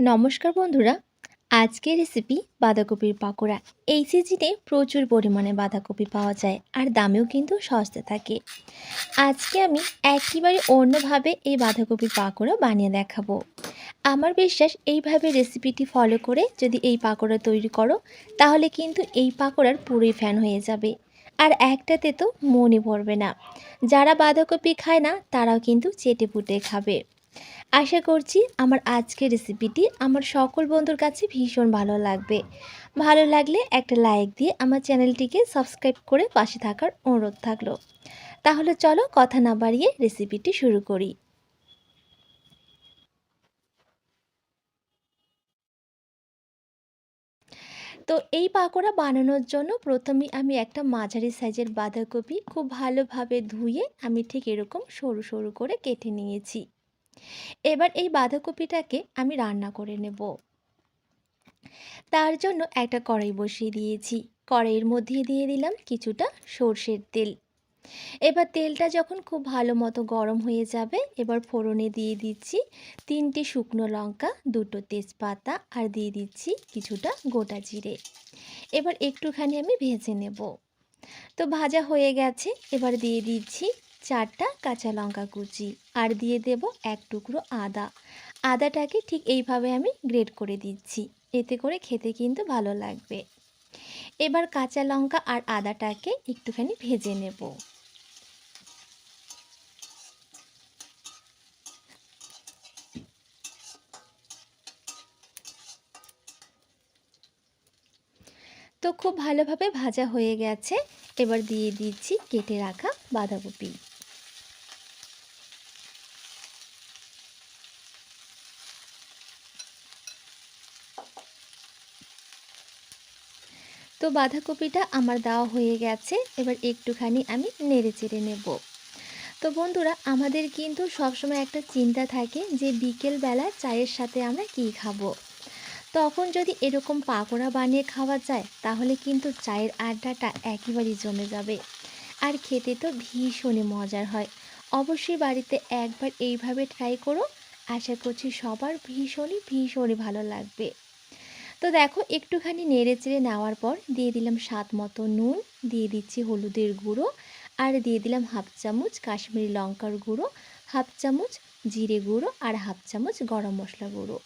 নমস্কার বন্ধুরা। আজকের রেসিপি বাঁধাকপির পাকোড়া। এই সিজনে প্রচুর পরিমাণে বাঁধাকপি পাওয়া যায় আর দামেও কিন্তু সস্তা থাকে। আজকে আমি একেবারে অন্যভাবে এই বাঁধাকপির পাকোড়া বানিয়ে দেখাবো। আমার বিশ্বাস এইভাবে রেসিপিটি ফলো করে যদি এই পাকোড়া তৈরি করো তাহলে কিন্তু এই পাকোড়ার পুরোই ফ্যান হয়ে যাবে। আর একটাতে তো মনে পড়বে না। যারা বাঁধাকপি খায় না তারাও কিন্তু চেটেপুটে খাবে। আশা করছি আমার আজকের রেসিপিটি আমার সকল বন্ধুর কাছে ভীষণ ভালো লাগবে। ভালো লাগলে একটা লাইক দিয়ে আমার চ্যানেলটিকে সাবস্ক্রাইব করে পাশে থাকার অনুরোধ থাকলো। তাহলে চলো কথা না বাড়িয়ে রেসিপিটি শুরু করি। তো এই পাকোড়া বানানোর জন্য প্রথমেই আমি একটা মাঝারি সাইজের বাঁধাকপি খুব ভালোভাবে ধুয়ে আমি ঠিক এরকম সরু সরু করে কেটে নিয়েছি। এবার এই বাঁধাকপিটাকে আমি রান্না করে নেব। তার জন্য একটা কড়াই বসিয়ে দিয়েছি। কড়াইয়ের মধ্যে দিয়ে দিলাম কিছুটা সর্ষের তেল। এবার তেলটা যখন খুব ভালো মতো গরম হয়ে যাবে এবার ফোড়নে দিয়ে দিচ্ছি 3টে শুকনো লঙ্কা, 2টো তেজপাতা আর দিয়ে দিচ্ছি কিছুটা গোটা জিরে। এবার একটুখানি আমি ভেজে নেব। তো ভাজা হয়ে গেছে। এবার দিয়ে দিচ্ছি 4টা কাঁচা লঙ্কা কুচি আর দিয়ে দেব এক টুকরো আদা। আদাটাকে ঠিক এইভাবে আমি গ্রেট করে দিচ্ছি, এতে করে খেতে কিন্তু ভালো লাগবে। এবার কাঁচা লঙ্কা আর আদাটাকে একটুখানি ভেজে নেব। তো খুব ভালোভাবে ভাজা হয়ে গেছে। এবার দিয়ে দিচ্ছি কেটে রাখা বাঁধাকপি। তো বাঁধাকপিটা আমার দেওয়া হয়ে গেছে। এবার একটুখানি আমি নেড়ে চেড়ে নেব। তো বন্ধুরা, আমাদের কিন্তু সবসময় একটা চিন্তা থাকে যে বিকেলবেলা চায়ের সাথে আমরা কী খাবো। তখন যদি এরকম পাকোড়া বানিয়ে খাওয়া যায় তাহলে কিন্তু চায়ের আড্ডাটা একেবারেই জমে যাবে আর খেতে তো ভীষণই মজার হয়। অবশ্যই বাড়িতে একবার এইভাবে ট্রাই করো। আশা করছি সবার ভীষণই ভীষণই ভালো লাগবে। তো দেখো, একটুখানি নেড়ে চেড়ে নেওয়ার পর দিয়ে দিলাম স্বাদ মতো নুন, দিয়ে দিচ্ছি হলুদের গুঁড়ো আর দিয়ে দিলাম হাফ চামচ কাশ্মীরি লঙ্কার গুঁড়ো, হাফ চামচ জিরে গুঁড়ো আর হাফ চামচ গরম মশলা গুঁড়ো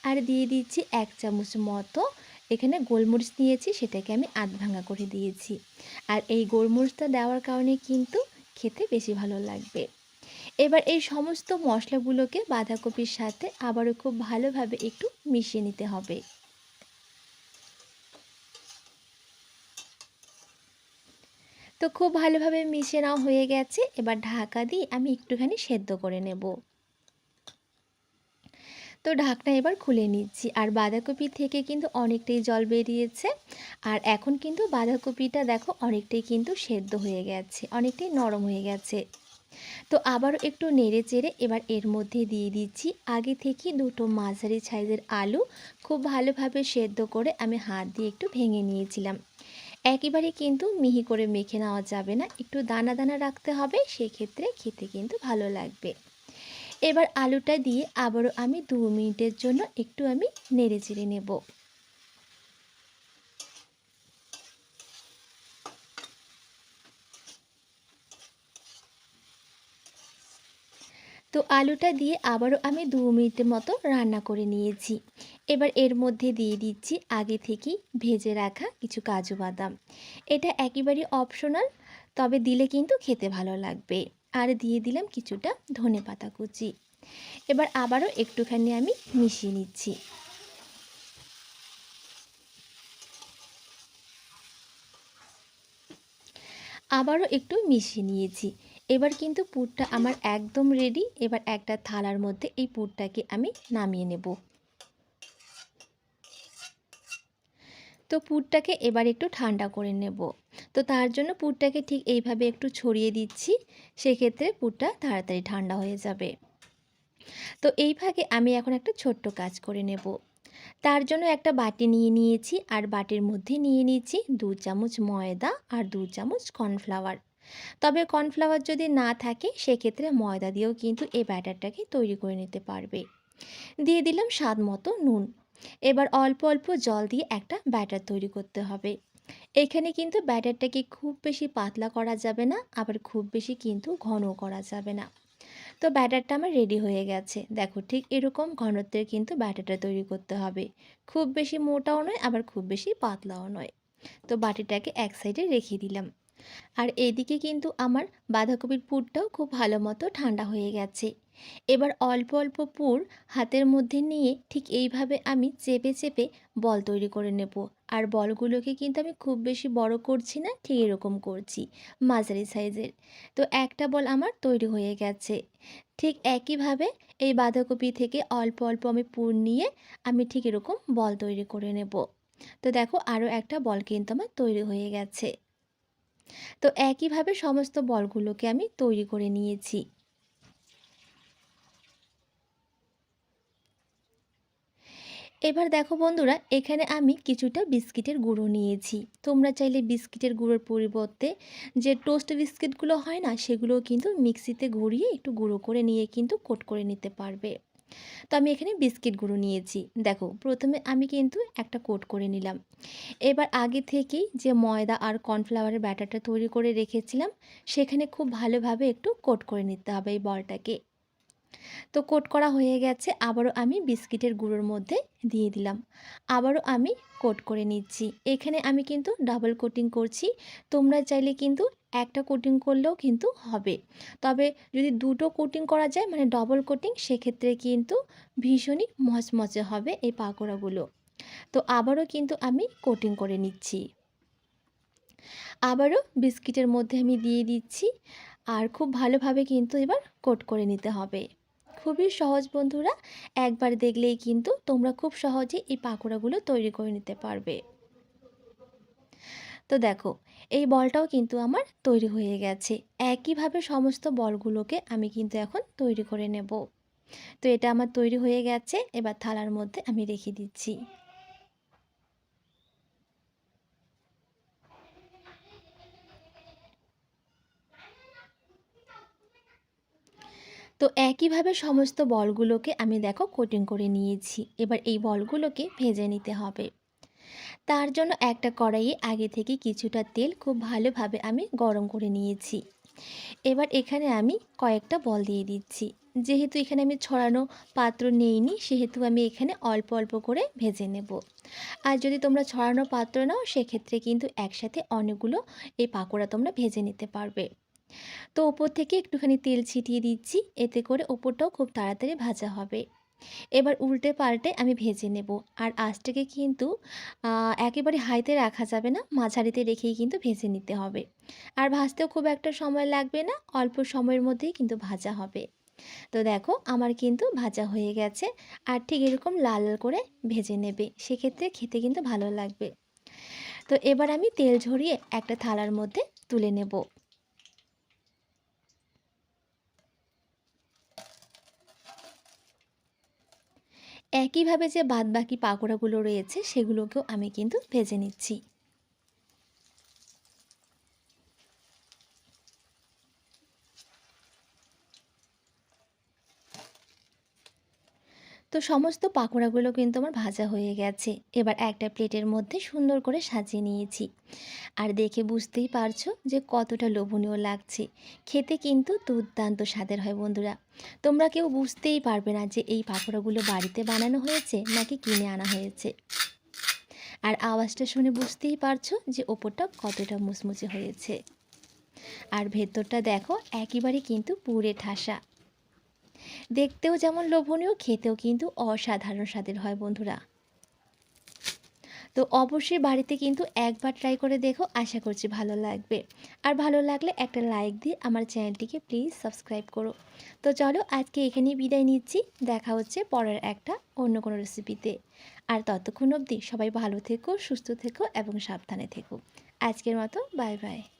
আর দিয়ে দিচ্ছি 1 চামচ মতো এখানে গোলমরিচ নিয়েছি, সেটাকে আমি আধ ভাঙা করে দিয়েছি। আর এই গোলমরিচটা দেওয়ার কারণে কিন্তু খেতে বেশি ভালো লাগবে। এবার এই সমস্ত মশলাগুলোকে বাঁধাকপির সাথে আবারও খুব ভালোভাবে একটু মিশিয়ে নিতে হবে। তো খুব ভালোভাবে মিশিয়ে নেওয়া হয়ে গেছে। এবার ঢাকা দিয়ে আমি একটুখানি সেদ্ধ করে নেব। তো ঢাকনা এবার খুলে নিচ্ছি। আর বাঁধাকপি থেকে কিন্তু অনেকটাই জল বেরিয়েছে। আর এখন কিন্তু বাঁধাকপিটা দেখো অনেকটাই কিন্তু সেদ্ধ হয়ে গেছে, অনেকটাই নরম হয়ে গেছে। তো আবারও একটু নেড়ে চেড়ে এবার এর মধ্যে দিয়ে দিচ্ছি আগে থেকে 2টো মাঝারি সাইজের আলু খুব ভালোভাবে সেদ্ধ করে আমি হাত দিয়ে একটু ভেঙে নিয়েছিলাম। একেবারে কিন্তু মিহি করে মেখে নেওয়া যাবে না, একটু দানা দানা রাখতে হবে, সেক্ষেত্রে খেতে কিন্তু ভালো লাগবে। এবার আলুটা দিয়ে আবারও আমি 2 মিনিটের জন্য একটু আমি নেড়ে চেড়ে নেব। তো আলুটা দিয়ে আবারও আমি 2 মিনিটের মতো রান্না করে নিয়েছি। এবার এর মধ্যে দিয়ে দিচ্ছি আগে থেকেই ভেজে রাখা কিছু কাজু বাদাম। এটা একেবারেই অপশনাল, তবে দিলে কিন্তু খেতে ভালো লাগবে। আর দিয়ে দিলাম কিছুটা ধনেপাতা কুচি। এবার আবারও একটুখানি আমি মিশিয়ে নিচ্ছি। আবারও একটু মিশিয়ে নিয়েছি। এবার কিন্তু পুরটা আমার একদম রেডি। এবার একটা থালার মধ্যে এই পুরটাকে আমি নামিয়ে নেব। তো পুরটাকে এবার একটু ঠান্ডা করে নেব। তো তার জন্য পুরটাকে ঠিক এইভাবে একটু ছড়িয়ে দিচ্ছি, সেক্ষেত্রে পুরটা তাড়াতাড়ি ঠান্ডা হয়ে যাবে। তো এই ফাঁকে আমি এখন একটা ছোট্ট কাজ করে নেব। তার জন্য একটা বাটি নিয়ে নিয়েছি আর বাটির মধ্যে নিয়ে নিয়েছি 2 চামচ ময়দা আর 2 চামচ কর্নফ্লাওয়ার। তবে কর্নফ্লাওয়ার যদি না থাকে সেক্ষেত্রে ময়দা দিয়েও কিন্তু এই ব্যাটারটাকে তৈরি করে নিতে পারবে। দিয়ে দিলাম স্বাদ মতো নুন। এবার অল্প অল্প জল দিয়ে একটা ব্যাটার তৈরি করতে হবে। এখানে কিন্তু ব্যাটারটাকে খুব বেশি পাতলা করা যাবে না, আবার খুব বেশি কিন্তু ঘনও করা যাবে না। তো ব্যাটারটা আমার রেডি হয়ে গেছে। দেখো ঠিক এরকম ঘনত্বের কিন্তু ব্যাটারটা তৈরি করতে হবে। খুব বেশি মোটাও নয়, আবার খুব বেশি পাতলাও নয়। তো বাটিটাকে এক সাইডে রেখে দিলাম। আর এদিকে কিন্তু আমার বাঁধাকপির পুরটাও খুব ভালো মতো ঠান্ডা হয়ে গেছে। এবার অল্প অল্প পুর হাতের মধ্যে নিয়ে ঠিক এইভাবে আমি চেপে চেপে বল তৈরি করে নেব। আর বলগুলোকে কিন্তু আমি খুব বেশি বড় করছি না, ঠিক এরকম করছি, মাঝারি সাইজের। তো একটা বল আমার তৈরি হয়ে গেছে। ঠিক একইভাবে এই বাঁধাকপি থেকে অল্প অল্প আমি পুর নিয়ে আমি ঠিক এরকম বল তৈরি করে নেব। তো দেখো আরও একটা বল কিন্তু আমার তৈরি হয়ে গেছে। তো একইভাবে সমস্ত বলগুলোকে আমি তৈরি করে নিয়েছি। এবার দেখো বন্ধুরা, এখানে আমি কিছুটা বিস্কিটের গুঁড়ো নিয়েছি। তোমরা চাইলে বিস্কিটের গুঁড়োর পরিবর্তে যে টোস্ট বিস্কিটগুলো হয় না, সেগুলোও কিন্তু মিক্সিতে ঘুরিয়ে একটু গুঁড়ো করে নিয়ে কিন্তু কোট করে নিতে পারবে। তো আমি এখানে বিস্কিট গুঁড়ো নিয়েছি। দেখো প্রথমে আমি কিন্তু একটা কোট করে নিলাম। এবার আগে থেকেই যে ময়দা আর কর্নফ্লাওয়ারের ব্যাটারটা তৈরি করে রেখেছিলাম, সেখানে খুব ভালোভাবে একটু কোট করে নিতে হবে এই বলটাকে। তো কোট করা হয়ে গেছে, আবারও আমি বিস্কিটের গুঁড়োর মধ্যে দিয়ে দিলাম। আবারও আমি কোট করে নিচ্ছি। এখানে আমি কিন্তু ডাবল কোটিং করছি। তোমরা চাইলে কিন্তু একটা কোটিং করলেও কিন্তু হবে। তবে যদি দুটো কোটিং করা যায়, মানে ডবল কোটিং, সেক্ষেত্রে কিন্তু ভীষণই মচমচে হবে এই পাকোড়াগুলো। তো আবারও কিন্তু আমি কোটিং করে নিচ্ছি। আবারও বিস্কিটের মধ্যে আমি দিয়ে দিচ্ছি। আর খুব ভালোভাবে কিন্তু এবার কোট করে নিতে হবে। খুবই সহজ বন্ধুরা, একবার দেখলেই কিন্তু তোমরা খুব সহজে এই পাকোড়াগুলো তৈরি করে নিতে পারবে। তো দেখো এই বলটাও কিন্তু আমার তৈরি হয়ে গেছে। একইভাবে সমস্ত বলগুলোকে আমি কিন্তু এখন তৈরি করে নেব। তো এটা আমার তৈরি হয়ে গেছে, এবার থালার মধ্যে আমি রেখে দিচ্ছি। তো একইভাবে সমস্ত বলগুলোকে আমি দেখো কোটিং করে নিয়েছি। এবার এই বলগুলোকে ভেজে নিতে হবে। তার জন্য একটা কড়াইয়ে আগে থেকে কিছুটা তেল খুব ভালোভাবে আমি গরম করে নিয়েছি। এবার এখানে আমি কয়েকটা বল দিয়ে দিচ্ছি। যেহেতু এখানে আমি ছড়ানো পাত্র নেইনি, সেহেতু আমি এখানে অল্প অল্প করে ভেজে নেব। আর যদি তোমরা ছড়ানো পাত্র নাও, সেক্ষেত্রে কিন্তু একসাথে অনেকগুলো এই পাকোড়া তোমরা ভেজে নিতে পারবে। তো ওপর থেকে একটুখানি তেল ছিটিয়ে দিচ্ছি, এতে করে ওপরটাও খুব তাড়াতাড়ি ভাজা হবে। এবার উল্টে পাল্টে আমি ভেজে নেব। আর আঁচটাকে কিন্তু একেবারে হাইতে রাখা যাবে না, মাঝারিতে রেখেই কিন্তু ভেজে নিতে হবে। আর ভাজতেও খুব একটা সময় লাগবে না, অল্প সময়ের মধ্যেই কিন্তু ভাজা হবে। তো দেখো আমার কিন্তু ভাজা হয়ে গেছে। আর ঠিক এরকম লাল লাল করে ভেজে নেবে, সেক্ষেত্রে খেতে কিন্তু ভালো লাগবে। তো এবার আমি তেল ঝরিয়ে একটা থালার মধ্যে তুলে নেব। একইভাবে যে বাদবাকি পাকোড়াগুলো রয়েছে, সেগুলোকেও আমি কিন্তু ভেজে নিচ্ছি। তো সমস্ত পাকোড়াগুলো কিন্তু আমার ভাজা হয়ে গেছে। এবার একটা প্লেটের মধ্যে সুন্দর করে সাজিয়ে নিয়েছি। আর দেখে বুঝতেই পারছো যে কতটা লোভনীয় লাগছে। খেতে কিন্তু দুর্দান্ত স্বাদের হয় বন্ধুরা। তোমরা কেউ বুঝতেই পারবে না যে এই পাকোড়াগুলো বাড়িতে বানানো হয়েছে নাকি কিনে আনা হয়েছে। আর আওয়াজটা শুনে বুঝতেই পারছো যে ওপরটা কতটা মুচমুচে হয়েছে। আর ভেতরটা দেখো একেবারে কিন্তু পুরে ঠাসা। দেখতেও যেমন লোভনীয়, খেতেও কিন্তু অসাধারণ স্বাদের হয় বন্ধুরা। তো অবশ্যই বাড়িতে কিন্তু একবার ট্রাই করে দেখো, আশা করছি ভালো লাগবে। আর ভালো লাগলে একটা লাইক দিয়ে আমার চ্যানেলটিকে প্লিজ সাবস্ক্রাইব করো। তো চলো আজকে এখানেই বিদায় নিচ্ছি। দেখা হচ্ছে পরের একটা অন্য কোনো রেসিপিতে। আর ততক্ষণ অবধি সবাই ভালো থেকো, সুস্থ থেকো এবং সাবধানে থেকো। আজকের মতো বাই বাই।